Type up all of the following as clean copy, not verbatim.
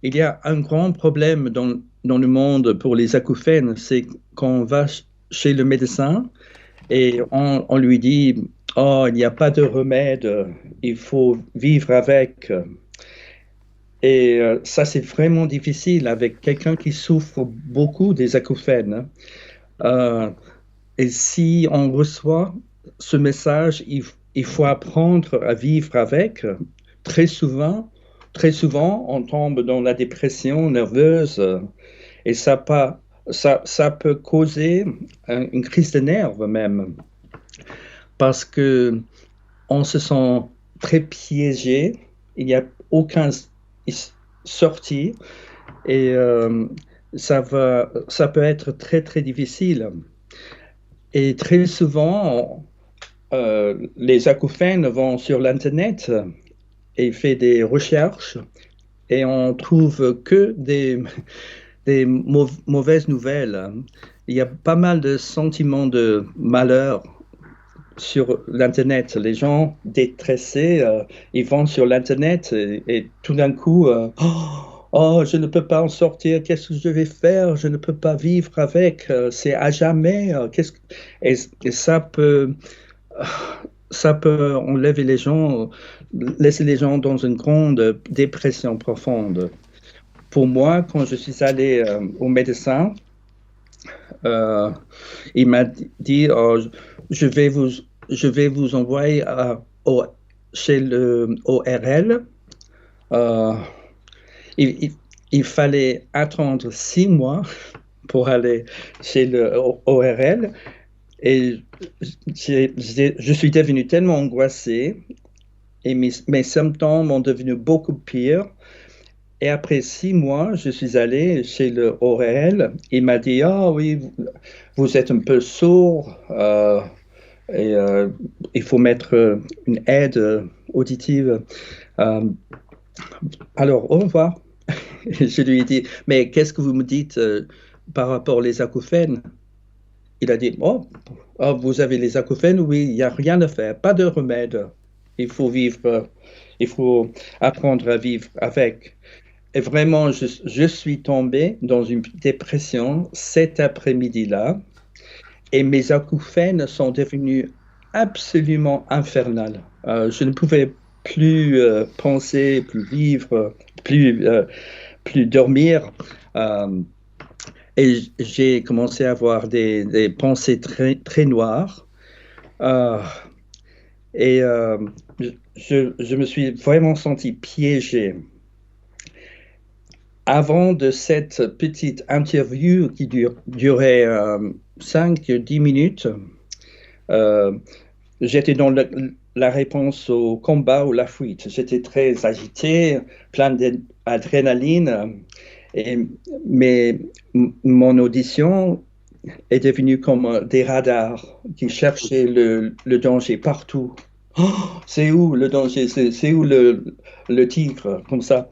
il y a un grand problème dans le monde pour les acouphènes, c'est qu'on va chez le médecin et on lui dit, oh, il n'y a pas de remède, il faut vivre avec. Et ça, c'est vraiment difficile avec quelqu'un qui souffre beaucoup des acouphènes. Euh, et si on reçoit ce message, il faut apprendre à vivre avec. Très souvent, très souvent, on tombe dans la dépression nerveuse et ça peut causer une crise de nerfs même parce que on se sent très piégé. Il n'y a aucun sortie et ça peut être très, très difficile. Et très souvent, les acouphènes vont sur l'Internet et font des recherches et on trouve que des mauvaises nouvelles. Il y a pas mal de sentiments de malheur sur l'Internet. Les gens détressés, ils vont sur l'Internet et tout d'un coup, oh, je ne peux pas en sortir, qu'est-ce que je vais faire? Je ne peux pas vivre avec, c'est à jamais. Et ça peut enlever les gens, laisser les gens dans une grande dépression profonde. Pour moi, quand je suis allé au médecin, euh, il m'a dit, oh, je vais vous, je vais vous envoyer chez le ORL. Euh, il, il- il fallait attendre 6 mois pour aller chez le ORL et je suis devenu tellement angoissé et mes symptômes ont devenu beaucoup pires. Et après 6 mois, je suis allé chez le ORL. Il m'a dit, ah oui, vous êtes un peu sourd et il faut mettre une aide auditive. Euh, alors, au revoir. Je lui ai dit, mais qu'est-ce que vous me dites par rapport aux acouphènes? Il a dit, oh, oh, vous avez les acouphènes? Oui, il n'y a rien à faire, pas de remède. Il faut vivre, il faut apprendre à vivre avec. Et vraiment, je suis tombé dans une dépression cet après-midi-là et mes acouphènes sont devenus absolument infernales. Je ne pouvais plus penser, plus vivre, plus, plus dormir. Euh, et j'ai commencé à avoir des pensées très, très noires. Euh, et je me suis vraiment senti piégé. Avant de cette petite interview qui durait 5-10 minutes, euh, j'étais dans la réponse au combat ou la fuite. J'étais très agité, plein d'adrénaline, et, mais mon audition est devenue comme des radars qui cherchaient le danger partout. Oh, c'est où le danger? C'est où le tigre? Comme ça.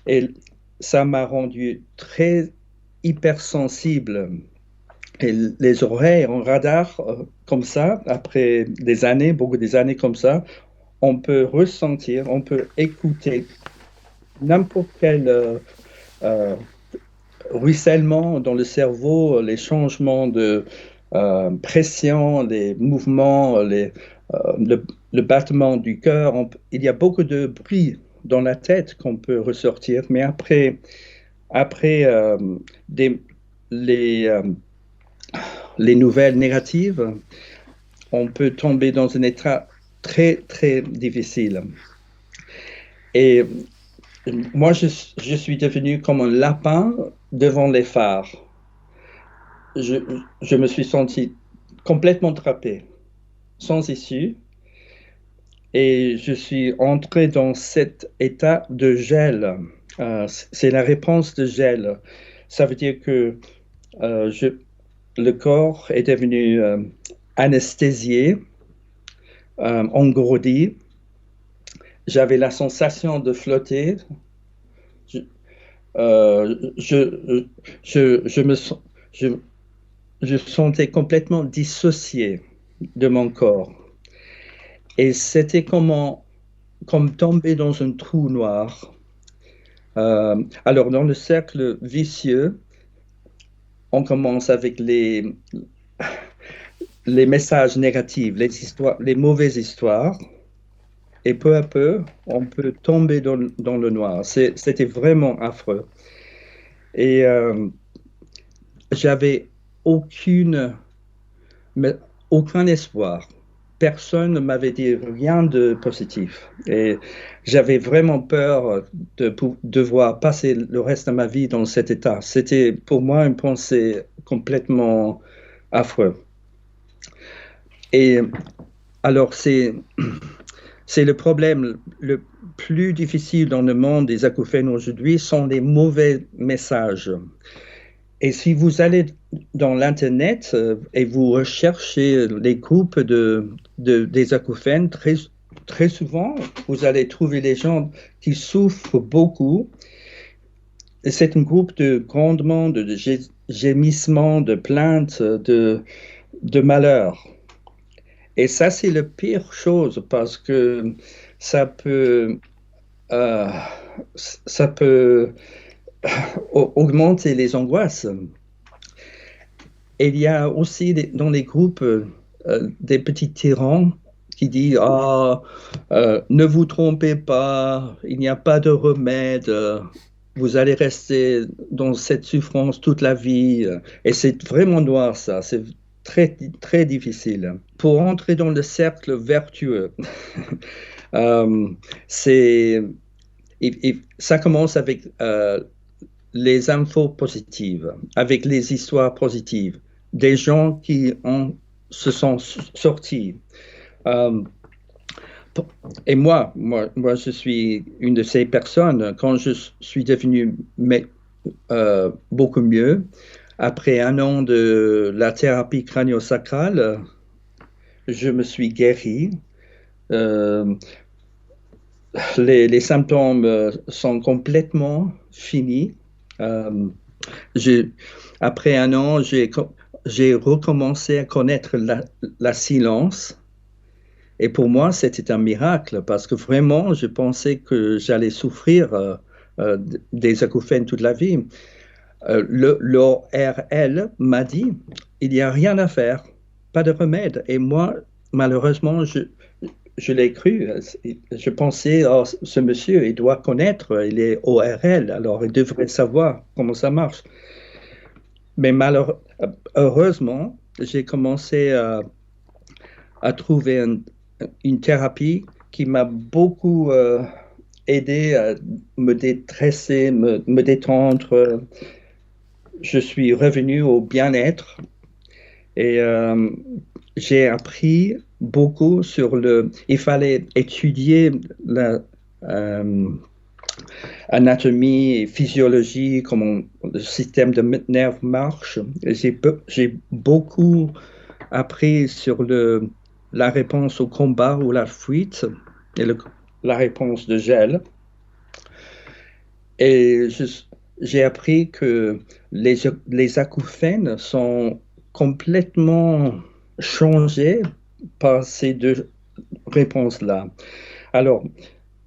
Et ça m'a rendu très hypersensible. Et les oreilles en radar, comme ça, après des années, beaucoup des années comme ça, on peut ressentir, on peut écouter n'importe quel euh, ruissellement dans le cerveau, les changements de pression, les mouvements, le battement du cœur. Il y a beaucoup de bruit dans la tête qu'on peut ressortir, mais après des- les, euh, les nouvelles négatives, on peut tomber dans un état très, très difficile. Et moi, je suis devenu comme un lapin devant les phares. Je, je me suis senti complètement trappé, sans issue, et je suis entré dans cet état de gel. C'est la réponse de gel. Ça veut dire que le corps est devenu anesthésié, engourdi. J'avais la sensation de flotter. Je, je, je me sens, je, je sentais complètement dissocié de mon corps. Et c'était comme tomber dans un trou noir. Alors, dans le cercle vicieux, on commence avec les messages négatifs, les histoires, les mauvaises histoires, et peu à peu, on peut tomber dans le noir. C'était vraiment affreux. Et j'avais aucune, mais aucun espoir. Personne ne m'avait dit rien de positif. Et j'avais vraiment peur de devoir passer le reste de ma vie dans cet état. C'était pour moi une pensée complètement affreuse. Et alors, c'est le problème le plus difficile dans le monde des acouphènes aujourd'hui, sont les mauvais messages. Et si vous allez dans l'Internet et vous recherchez les groupes des acouphènes, très souvent, vous allez trouver des gens qui souffrent beaucoup. Et c'est un groupe de grondements, de gémissements, de plaintes, de malheurs. Et ça, c'est la pire chose parce que ça peut, euh, ça peut augmenter les angoisses. Et il y a aussi dans les groupes des petits tyrans qui disent ah, ne vous trompez pas, il n'y a pas de remède, vous allez rester dans cette souffrance toute la vie. Et c'est vraiment noir ça, c'est très, très difficile. Pour entrer dans le cercle vertueux, euh, c'est, ça commence avec les infos positives, avec les histoires positives, des gens qui se sont sortis. Euh, et moi, je suis une de ces personnes. Quand je suis devenu beaucoup mieux, après un an de la thérapie crânio-sacrale, je me suis guéri. Euh, les symptômes sont complètement finis. Euh, j'ai- Après un an, j'ai recommencé à connaître la silence. Et pour moi, c'était un miracle parce que vraiment, je pensais que j'allais souffrir des acouphènes toute la vie. L'ORL m'a dit, il n'y a rien à faire, pas de remède. Et moi, malheureusement, je l'ai cru. Je pensais, oh, ce monsieur, il doit connaître, il est ORL, alors il devrait savoir comment ça marche. Mais heureusement, j'ai commencé à trouver une thérapie qui m'a beaucoup aidé à me détresser, me détendre. Je suis revenu au bien-être et j'ai appris beaucoup sur Il fallait étudier la anatomie et physiologie, comment le système de nerfs marche. J'ai beaucoup appris sur la réponse au combat ou la fuite et la réponse de gel. Et j'ai appris que les acouphènes sont complètement changés par ces deux réponses-là. Alors,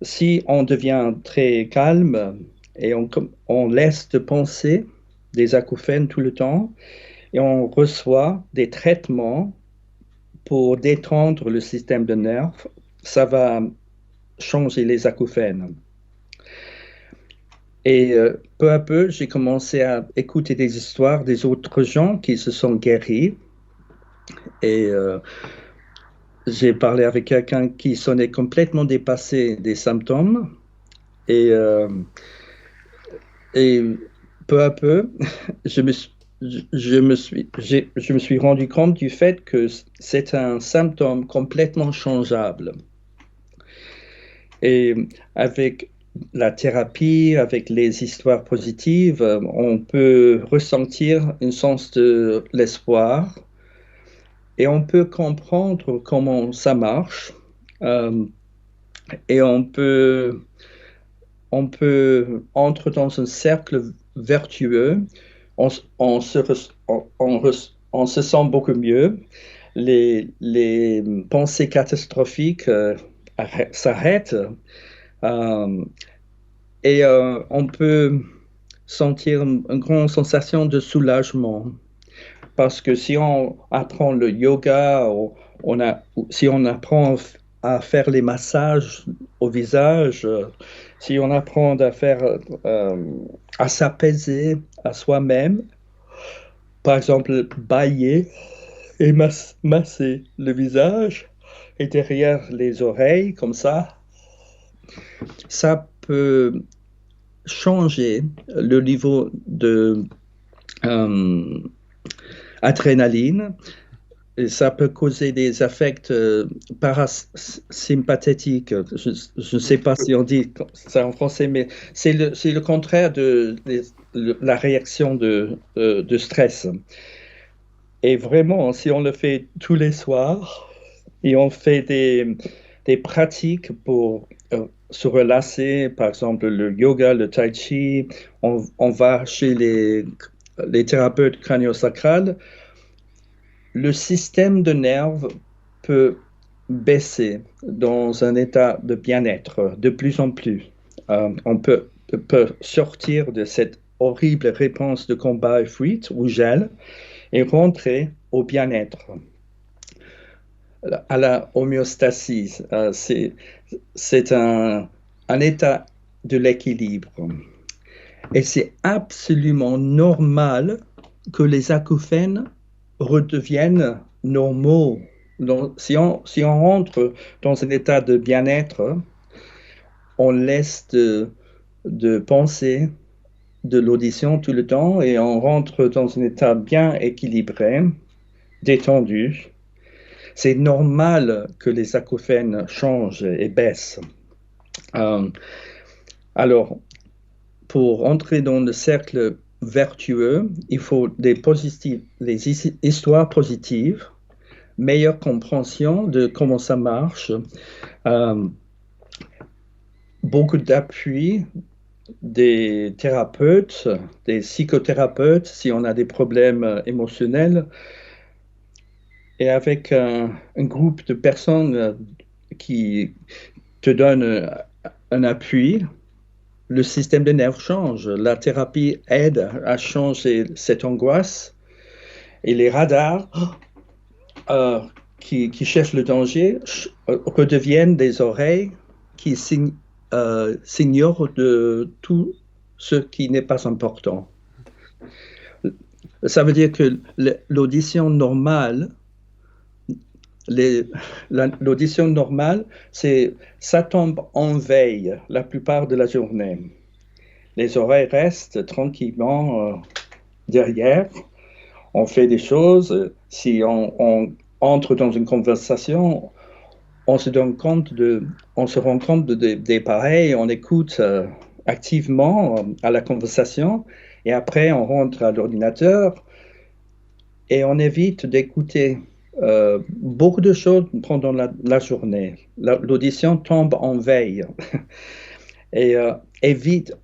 si on devient très calme et on laisse de penser des acouphènes tout le temps et on reçoit des traitements pour détendre le système de nerfs, ça va changer les acouphènes. Et peu à peu, j'ai commencé à écouter des histoires des autres gens qui se sont guéris. Et j'ai parlé avec quelqu'un qui sonnait complètement dépassé des symptômes. Et, euh, et peu à peu, je me, suis- je me suis rendu compte du fait que c'est un symptôme complètement changeable. Et avec la thérapie, avec les histoires positives, on peut ressentir un sens de l'espoir et on peut comprendre comment ça marche. Euh, et on peut entrer dans un cercle vertueux. On se sent beaucoup mieux. Les pensées catastrophiques s'arrêtent. Euh, Et on peut sentir une grande sensation de soulagement. Parce que si on apprend le yoga, si on apprend à faire les massages au visage, si on apprend à s'apaiser à soi-même, par exemple, bailler et masser le visage et derrière les oreilles, comme ça peut changer le niveau de euh, adrénaline. Et ça peut causer des affects parasympathétiques. Je ne sais pas si on dit ça en français, mais c'est le contraire de la réaction de stress. Et vraiment, si on le fait tous les soirs et on fait des pratiques pour se relâcher, par exemple le yoga, le tai chi, on va chez les thérapeutes crânio-sacrales, le système de nerfs peut baisser dans un état de bien-être de plus en plus. On peut sortir de cette horrible réponse de combat et fuite ou gel et rentrer au bien-être, à la homéostasie. C'est un état de l'équilibre. Et c'est absolument normal que les acouphènes redeviennent normaux. Donc, si on rentre dans un état de bien-être, on laisse de penser de l'audition tout le temps et on rentre dans un état bien équilibré, détendu. C'est normal que les acouphènes changent et baissent. Euh, alors, pour entrer dans le cercle vertueux, il faut des histoires positives, meilleure compréhension de comment ça marche, euh, beaucoup d'appui des thérapeutes, des psychothérapeutes, si on a des problèmes émotionnels, et avec un groupe de personnes qui te donnent un appui, le système de nerfs change. La thérapie aide à changer cette angoisse et les radars euh, qui cherchent le danger redeviennent des oreilles qui s'ignorent de tout ce qui n'est pas important. Ça veut dire que l'audition normale, l'audition normale, ça tombe en veille la plupart de la journée. Les oreilles restent tranquillement derrière. On fait des choses. Si on entre dans une conversation, on se rend compte des pareils, on écoute activement à la conversation et après on rentre à l'ordinateur et on évite d'écouter beaucoup de choses pendant la journée. L'audition tombe en veille et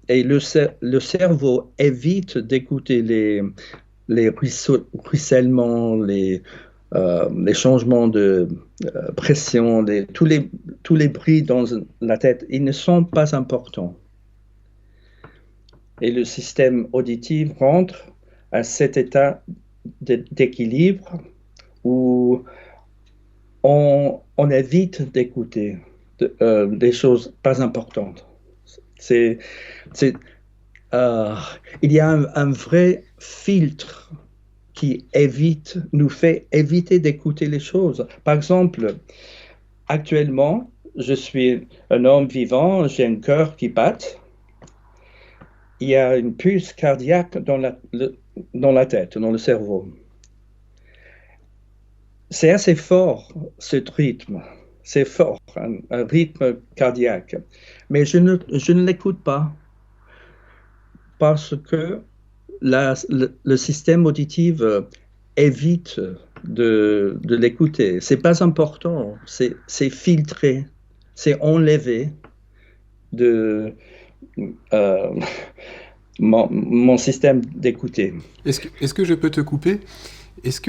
le cerveau évite d'écouter les ruissellements, les changements de pression, tous les bruits dans la tête, ils ne sont pas importants. Et le système auditif rentre à cet état d'équilibre où on évite d'écouter des choses pas importantes. Il y a un vrai filtre qui nous fait éviter d'écouter les choses. Par exemple, actuellement, je suis un homme vivant, j'ai un cœur qui bat. Il y a une pulse cardiaque dans la tête, dans le cerveau. C'est assez fort, ce rythme. C'est fort, un rythme cardiaque. Mais je ne l'écoute pas parce que le système auditif évite de l'écouter. C'est pas important, c'est filtré, c'est enlevé de mon système d'écouter. Est-ce que je peux te couper? Est-ce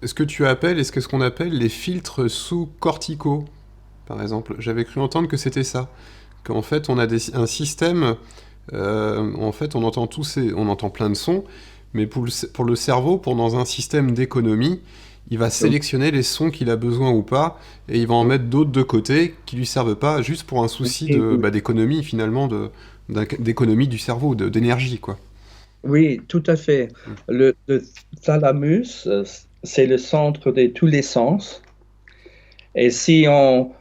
ce qu'on appelle les filtres sous-corticaux, par exemple? J'avais cru entendre que c'était ça, qu'en fait on a un système en fait, on entend plein de sons, mais pour le cerveau, dans un système d'économie, il va sélectionner les sons qu'il a besoin ou pas, et il va en mettre d'autres de côté qui lui servent pas, juste pour un souci d'économie, finalement, d'économie du cerveau, d'énergie, quoi. Oui, tout à fait. Le thalamus, c'est le centre de tous les sens. Et si on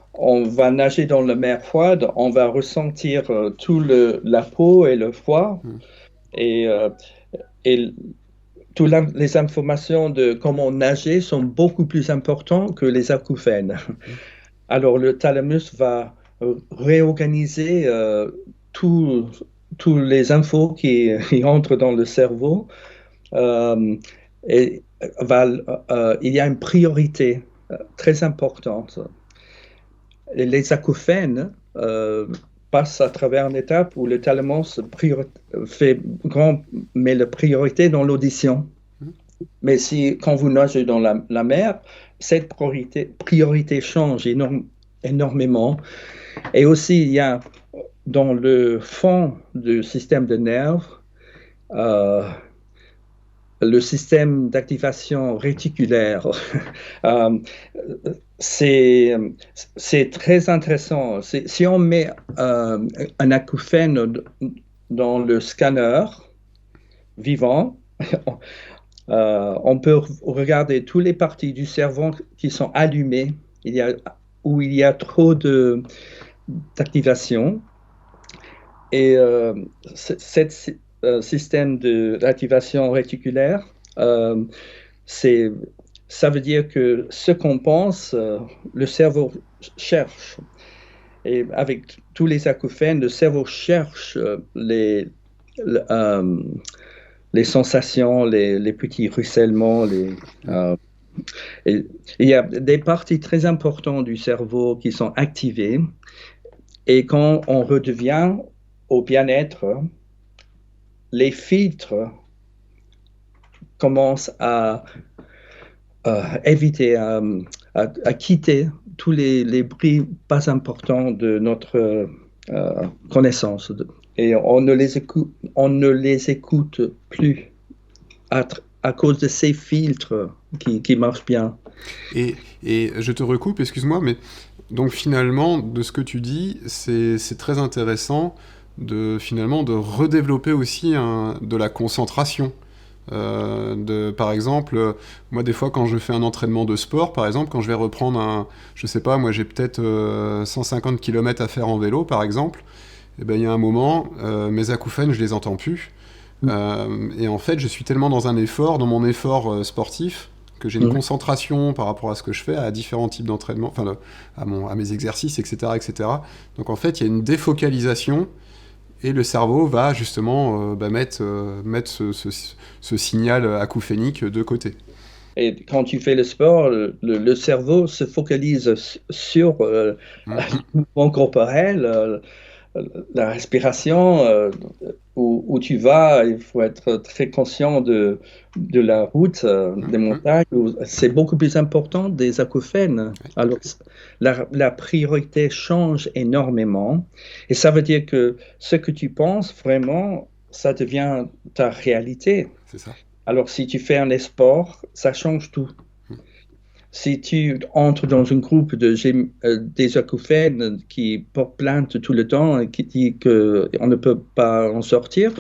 va nager dans la mer froide, on va ressentir tout la peau et le froid. Et, et toutes les informations de comment nager sont beaucoup plus importantes que les acouphènes. Alors le thalamus va réorganiser tous les infos qui entrent dans le cerveau. Et il y a une priorité très importante. Les acouphènes passent à travers une étape où le thalamus met la priorité dans l'audition. Mais quand vous nagez dans la mer, cette priorité change énormément. Et aussi, il y a dans le fond du système de nerfs, le système d'activation réticulaire. C'est très intéressant. Si on met un acouphène dans le scanner vivant, on peut regarder toutes les parties du cerveau qui sont allumées, où il y a trop d'activation. Et cette système d'activation réticulaire, ça veut dire que ce qu'on pense, le cerveau cherche. Et avec tous les acouphènes, le cerveau cherche les sensations, les petits ruissellements. Il y a des parties très importantes du cerveau qui sont activées. Et quand on redevient au bien-être, les filtres commencent à éviter, à quitter tous les bruits pas importants de notre connaissance. Et on ne les écoute plus à cause de ces filtres qui marchent bien. Et je te recoupe, excuse-moi, mais donc finalement, de ce que tu dis, c'est très intéressant finalement de redévelopper aussi de la concentration. Par exemple, moi des fois quand je fais un entraînement de sport, par exemple, quand je vais reprendre je sais pas, moi j'ai peut-être 150 km à faire en vélo, par exemple, et ben il y a un moment, mes acouphènes, je les entends plus. Et en fait, je suis tellement dans mon effort sportif, que j'ai une concentration par rapport à ce que je fais, à différents types d'entraînement, enfin à mes exercices, etc., etc. Donc en fait, il y a une défocalisation, et le cerveau va justement mettre ce signal acouphénique de côté. Et quand tu fais le sport, le cerveau se focalise sur le mouvement corporel, la respiration, où tu vas. Il faut être très conscient de la route, des montagnes. C'est beaucoup plus important des acouphènes. Alors, la priorité change énormément. Et ça veut dire que ce que tu penses, vraiment, ça devient ta réalité. C'est ça. Alors, si tu fais un sport, ça change tout. Si tu entres dans un groupe des acouphènes qui portent plainte tout le temps et qui dit qu'on ne peut pas en sortir,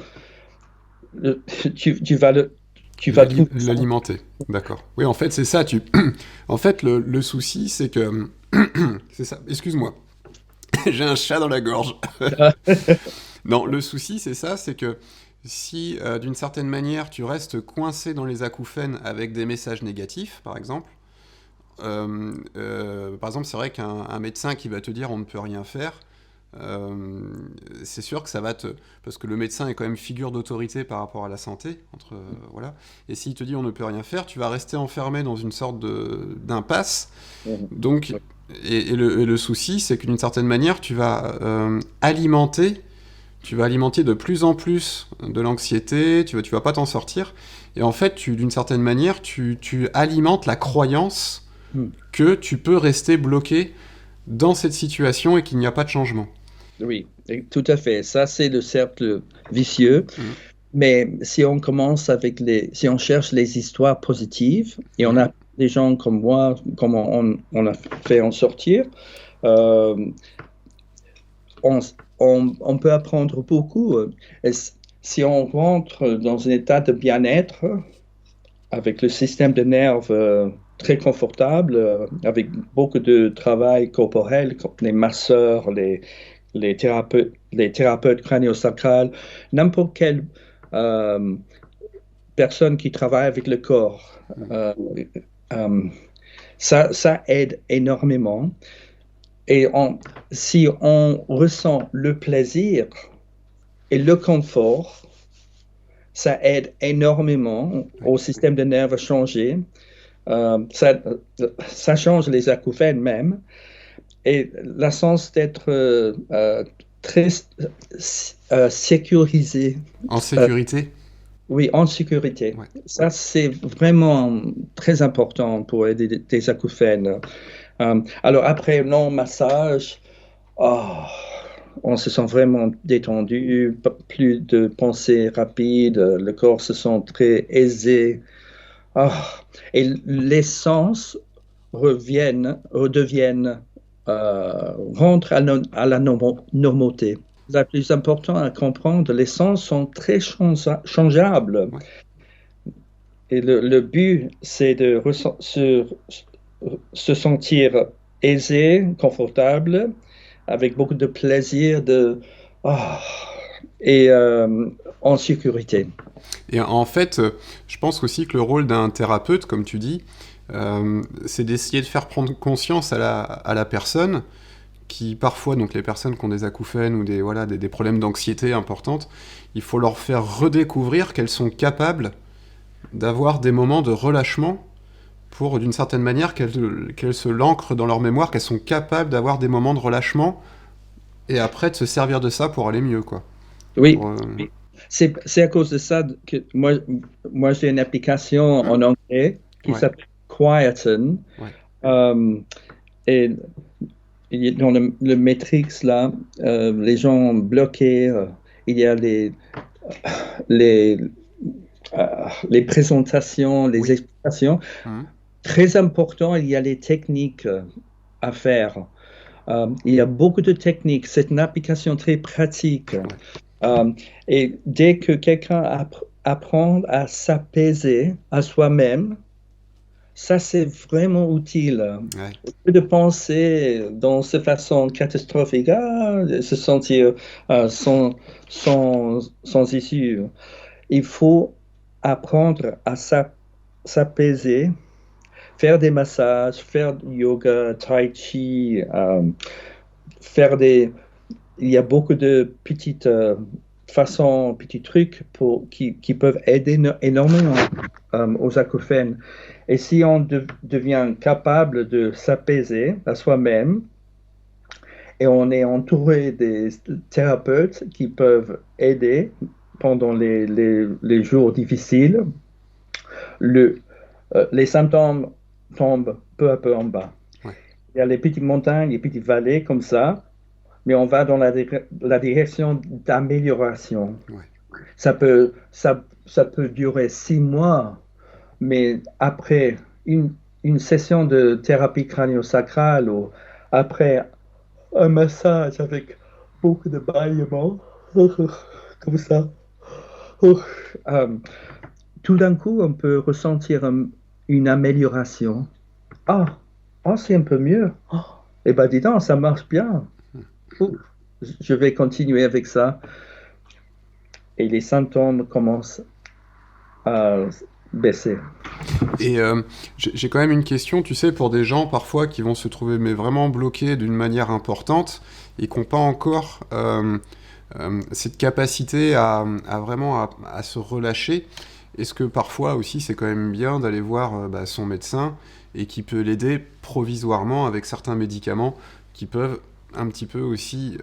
tu vas l'alimenter. D'accord. Oui, en fait, c'est ça. En fait, le souci, c'est que... c'est ça. Excuse-moi. J'ai un chat dans la gorge. Non, le souci, c'est ça, c'est que si, d'une certaine manière, tu restes coincé dans les acouphènes avec des messages négatifs, par exemple, c'est vrai qu'un médecin qui va te dire on ne peut rien faire, c'est sûr que ça va parce que le médecin est quand même figure d'autorité par rapport à la santé, voilà. Et s'il te dit on ne peut rien faire, tu vas rester enfermé dans une sorte d'impasse. Donc, et le souci, c'est que d'une certaine manière, tu vas alimenter de plus en plus de l'anxiété, tu vas pas t'en sortir. Et en fait, d'une certaine manière, tu alimentes la croyance que tu peux rester bloqué dans cette situation et qu'il n'y a pas de changement. Oui, tout à fait. Ça, c'est le cercle vicieux. Mhm. Mais si on commence si on cherche les histoires positives, et on Mhm. a des gens comme moi, comme on a fait en sortir, euh, on, on peut apprendre beaucoup. Et si on rentre dans un état de bien-être, avec le système de nerfs très confortable, avec beaucoup de travail corporel, comme les masseurs, les thérapeutes crânio-sacrales, n'importe quelle euh, personne qui travaille avec le corps. Mhm. euh, euh, ça aide énormément. Et si on ressent le plaisir et le confort, ça aide énormément Ouais. au système de nerfs à changer. Ça change les acouphènes même. Et la sens d'être très sécurisé, En euh, sécurité? oui, en sécurité. Ouais. Ça, c'est vraiment très important pour aider des acouphènes. Alors après, non, massage, oh, on se sent vraiment détendu, plus de pensées rapides, le corps se sent très aisé. Ah, et les sens redeviennent, rentrent à la normauté. Le plus important à comprendre, les sens sont très changeables. Ouais. Et le but, c'est de se sentir aisé, confortable, avec beaucoup de plaisir ah, et en sécurité. Et en fait, je pense aussi que le rôle d'un thérapeute, comme tu dis, c'est d'essayer de faire prendre conscience à la personne qui, parfois, donc les personnes qui ont des acouphènes ou voilà, des problèmes d'anxiété importantes, il faut leur faire redécouvrir qu'elles sont capables d'avoir des moments de relâchement pour, d'une certaine manière, qu'elles se l'ancrent dans leur mémoire, qu'elles sont capables d'avoir des moments de relâchement et après de se servir de ça pour aller mieux, quoi. Oui, Pour, oui. C'est à cause de ça que moi j'ai une application en anglais qui ouais, s'appelle Quieten. ouais, Euh, et dans le Matrix, là, les gens bloqués, il y a les, les présentations, les oui, explications. mhm, Très important, il y a les techniques à faire. Il y a beaucoup de techniques. C'est une application très pratique. ouais, Et dès que quelqu'un apprend à s'apaiser à soi-même, ça c'est vraiment utile. ouais. Au lieu de penser dans cette façon catastrophique, se sentir sans issue, il faut apprendre à s'apaiser, faire des massages, faire du yoga, tai chi, faire des, il y a beaucoup de petites façons, petits trucs qui peuvent aider énormément aux acouphènes. Et si on devient capable de s'apaiser à soi-même et on est entouré des thérapeutes qui peuvent aider pendant les jours difficiles, le, les symptômes tombent peu à peu en bas. Ouais. Il y a les petites montagnes, les petites vallées comme ça, mais on va dans la direction d'amélioration. Ouais. Ça peut durer 6 mois, mais après une session de thérapie crânio-sacrale ou après un massage avec beaucoup de bâillements, comme ça, euh, tout d'un coup, on peut ressentir une amélioration. Ah, c'est un peu mieux. Eh ben, dis donc, ça marche bien. Ouh, je vais continuer avec ça. Et les symptômes commencent à baisser. Et j'ai quand même une question, tu sais, pour des gens parfois qui vont se trouver mais vraiment bloqués d'une manière importante et qui n'ont pas encore cette capacité à vraiment à se relâcher. Est-ce que parfois aussi c'est quand même bien d'aller voir bah, son médecin et qui peut l'aider provisoirement avec certains médicaments qui peuvent un petit peu aussi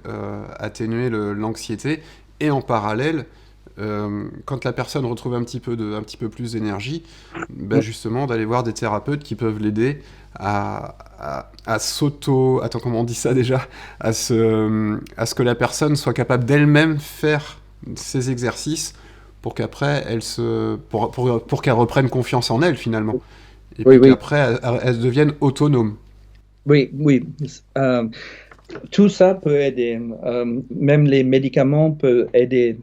atténuer l'anxiété et en parallèle quand la personne retrouve un petit peu plus d'énergie, bah justement d'aller voir des thérapeutes qui peuvent l'aider à s'auto... Attends, comment on dit ça déjà? À ce que la personne soit capable d'elle-même faire ces exercices pour qu'après, pour qu'elle reprenne confiance en elle, finalement. Et Oui, puis oui, qu'après, elle devienne autonome. oui, oui. Euh, Tout ça peut aider. Même les médicaments peuvent aider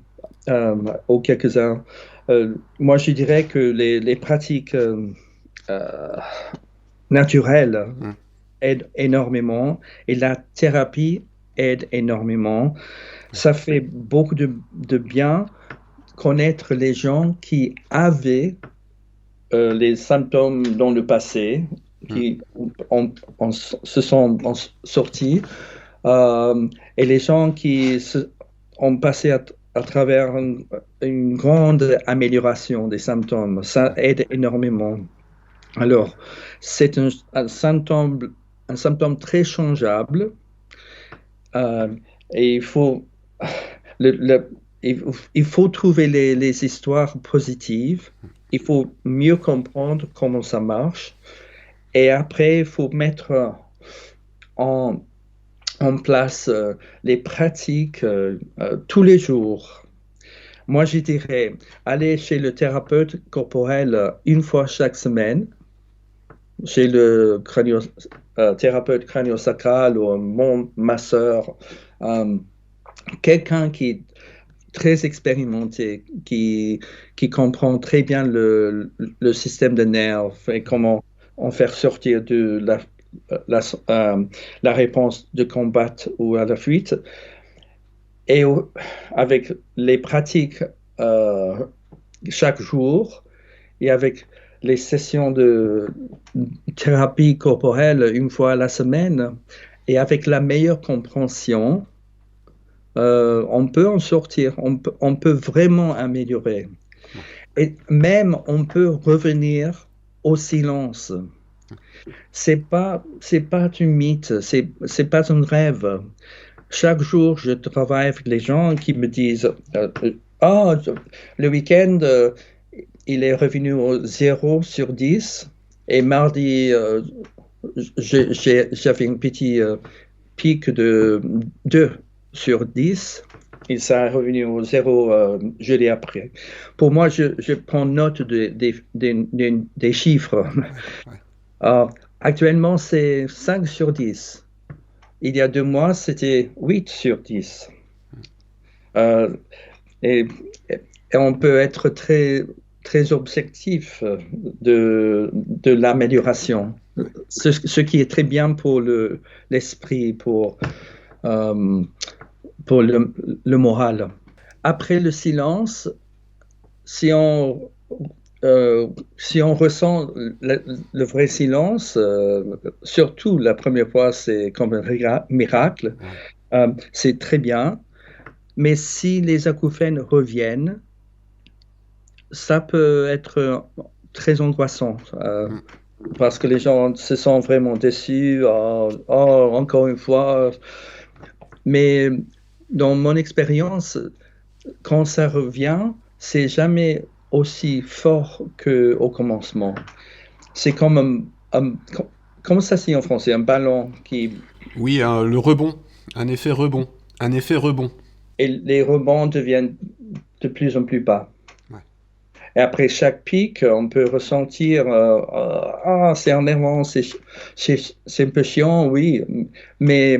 aux quelques-uns. Moi, je dirais que les pratiques euh, naturelles Mm. aident énormément et la thérapie aide énormément. Ça fait beaucoup de bien connaître les gens qui avaient les symptômes dans le passé, Mm. qui se sont sortis. Et les gens ont passé à travers une grande amélioration des symptômes, ça aide énormément. Alors, c'est un symptôme très changeable euh, et le- le- il faut trouver les histoires positives, il faut mieux comprendre comment ça marche et après, il faut mettre en en place les pratiques tous les jours. Moi, je dirais, aller chez le thérapeute corporel une fois chaque semaine, chez le thérapeute crânio-sacral ou mon masseur, euh, quelqu'un qui est très expérimenté, qui comprend très bien le système de nerfs et comment en faire sortir de la, euh, la réponse de combat ou à la fuite. Et avec les pratiques euh, chaque jour et avec les sessions de thérapie corporelle une fois à la semaine et avec la meilleure compréhension, on peut en sortir, on peut vraiment améliorer. Et même on peut revenir au silence. C'est pas une mythe, c'est pas un rêve. Chaque jour, je travaille avec les gens qui me disent Ah, le week-end, il est revenu au 0 sur 10. Et mardi, j'avais un petit pic de 2 sur 10. Et ça est revenu au 0 jeudi après. Pour moi, je prends note des chiffres. Ouais, ouais. Euh, Actuellement, c'est 5 sur 10. Il y a 2 mois, c'était 8 sur 10. Euh, et, et on peut être très, très objectif de l'amélioration, ce qui est très bien pour l'esprit, euh, pour le moral. Après le silence, si on, euh, si on ressent le vrai silence, surtout la première fois, c'est comme un miracle, Ouais. c'est très bien. Mais si les acouphènes reviennent, ça peut être très angoissant Mm. parce que les gens se sentent vraiment déçus. Oh, oh, encore une fois. Mais dans mon expérience, quand ça revient, c'est jamais aussi fort qu'au commencement. C'est comme comment ça se dit en français, un ballon qui Oui, le rebond. Un effet rebond. Un effet rebond. et les rebonds deviennent de plus en plus bas. Ouais. Et après chaque pic, on peut ressentir ah, c'est énervant, c'est un peu chiant, oui. Mais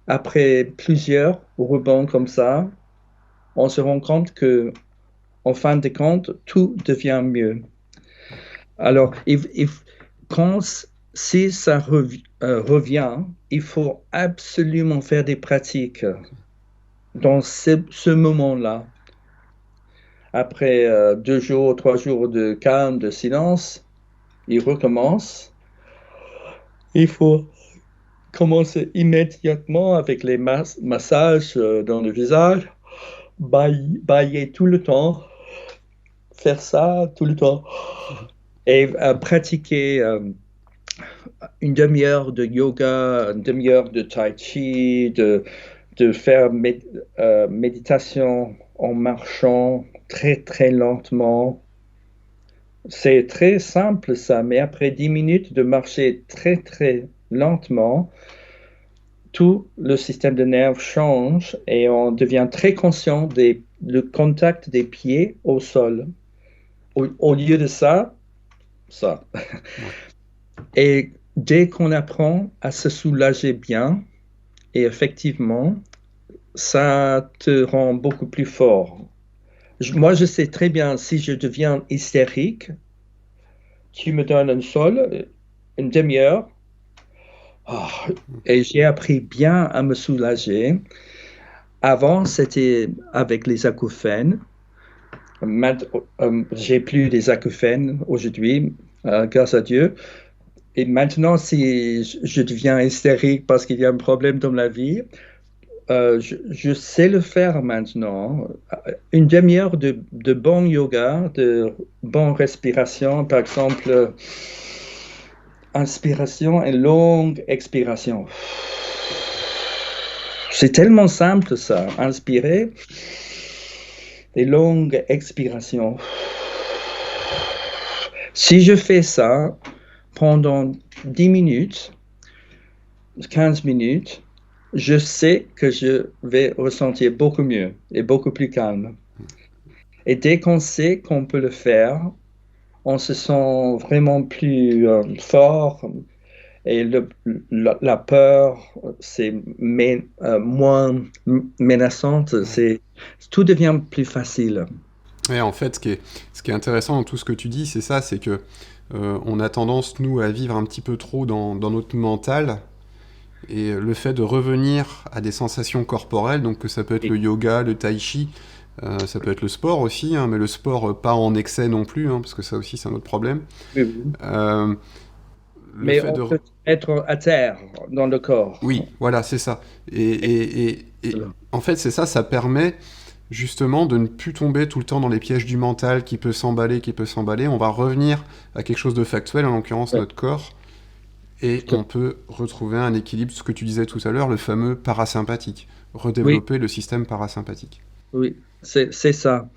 après plusieurs rebonds comme ça, on se rend compte que, en fin de compte, tout devient mieux. Alors, quand, si ça revient, il faut absolument faire des pratiques dans ce moment-là. Après 2 jours, 3 jours de calme, de silence, il recommence. Il faut commencer immédiatement avec les massages dans le visage, bailler tout le temps, faire ça tout le temps et pratiquer une demi-heure de yoga, une demi-heure de tai chi, de faire méditation en marchant très très lentement. C'est très simple ça, mais après 10 minutes de marcher très très lentement, tout le système de nerfs change et on devient très conscient du contact des pieds au sol. Au lieu de ça, ça. Et dès qu'on apprend à se soulager bien, et effectivement, ça te rend beaucoup plus fort. Moi, je sais très bien, si je deviens hystérique, tu me donnes un sol, une demi-heure, oh, et j'ai appris bien à me soulager. Avant, c'était avec les acouphènes. J'ai plus des acouphènes aujourd'hui, grâce à Dieu. Et maintenant, si je deviens hystérique parce qu'il y a un problème dans la vie, je sais le faire maintenant. Une demi-heure de bon yoga, de bonne respiration, par exemple, inspiration et longue expiration. C'est tellement simple ça, inspirer et longue expiration. Si je fais ça pendant 10 minutes, 15 minutes, je sais que je vais ressentir beaucoup mieux et beaucoup plus calme. Et dès qu'on sait qu'on peut le faire, on se sent vraiment plus fort et la peur, c'est moins menaçante. Tout devient plus facile. Et en fait, ce qui est intéressant dans tout ce que tu dis, c'est ça, c'est que on a tendance, nous, à vivre un petit peu trop dans notre mental. Et le fait de revenir à des sensations corporelles, donc que ça peut être le yoga, le tai chi, ça peut être le sport aussi, hein, mais le sport pas en excès non plus, hein, parce que ça aussi c'est un autre problème. Oui. Mais on peut être à terre dans le corps. Oui, voilà, c'est ça. Et en fait, c'est ça, ça permet justement de ne plus tomber tout le temps dans les pièges du mental qui peut s'emballer, qui peut s'emballer. On va revenir à quelque chose de factuel, en l'occurrence notre corps. Et on peut retrouver un équilibre, ce que tu disais tout à l'heure, le fameux parasympathique. Redévelopper le système parasympathique. Oui, c'est ça.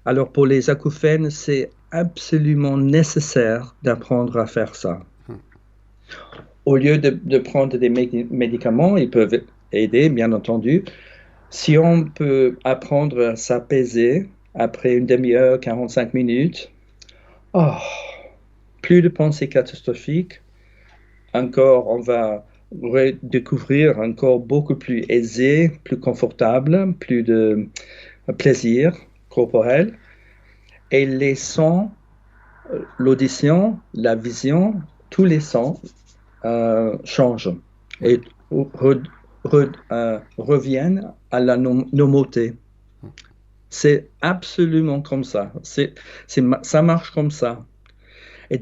Alors pour les acouphènes, c'est absolument nécessaire d'apprendre à faire ça. Au lieu de prendre des médicaments, ils peuvent aider, bien entendu. Si on peut apprendre à s'apaiser après une demi-heure, 45 minutes, plus de pensées catastrophiques, encore, on va redécouvrir un corps beaucoup plus aisé, plus confortable, plus de plaisir corporel. Et les sons, l'audition, la vision, tous les sons changent et reviennent à la normauté. C'est absolument comme ça. Ça marche comme ça. Et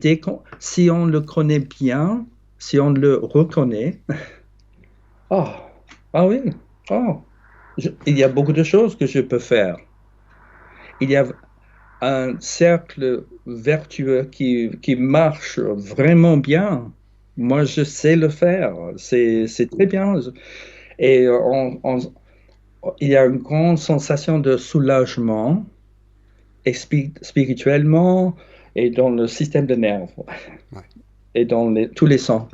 si on le connaît bien, si on le reconnaît, oui, il y a beaucoup de choses que je peux faire. Il y a un cercle vertueux qui marche vraiment bien. Moi, je sais le faire. C'est très bien. Et il y a une grande sensation de soulagement spirituellement et dans le système de nerfs et dans tous les sens.